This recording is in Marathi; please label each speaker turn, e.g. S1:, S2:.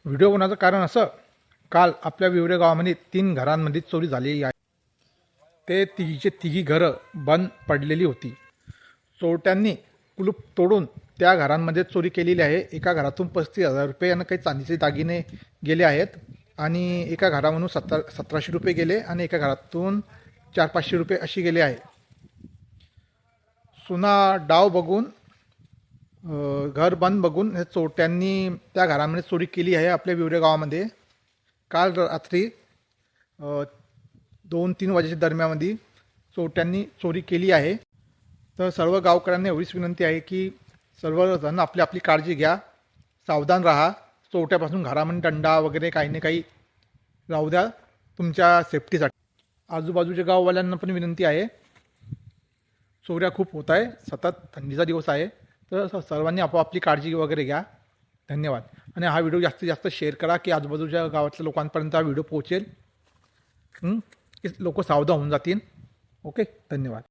S1: व्हिडिओ बनवण्याचं कारण असं, काल आपल्या विवरे गावामध्ये 3 घरांमध्ये चोरी झालेली आहे. ते तिघी घरं बंद पडलेली होती. चोरट्यांनी कुलूप तोडून त्या घरांमध्ये चोरी केलेली आहे. एका घरातून 35,000 रुपये आणि काही चांदीचे दागिने गेले आहेत आणि एका घरामधून 1700 रुपये गेले आणि एका घरातून 400-500 रुपये अशी गेले आहे. सुना डाव बघून घर बंद बघून हे चोरट्यांनी त्या घरामध्ये चोरी केली आहे आपल्या विवरे गावामध्ये. काल रात्री 2-3 वाजेच्या दरम्यानमध्ये चोरट्यांनी चोरी केली आहे. तर सर्व गावकऱ्यांना एवढीच विनंती आहे की सर्वजण आपली आपली काळजी घ्या, सावधान राहा. चोरट्यापासून घरामध्ये दंडा वगैरे काही ना काही राहू द्या तुमच्या सेफ्टीसाठी. आजूबाजूच्या गाववाल्यांना पण विनंती आहे, चोऱ्या खूप होत आहे, सतत थंडीचा दिवस आहे, तर सर्वांनी आपापली काळजी वगैरे घ्या. धन्यवाद. आणि हा व्हिडिओ जास्तीत जास्त शेअर करा की आजूबाजूच्या गावातल्या लोकांपर्यंत हा व्हिडिओ पोहोचेल, की लोक सावधान होऊन जातील. ओके, धन्यवाद.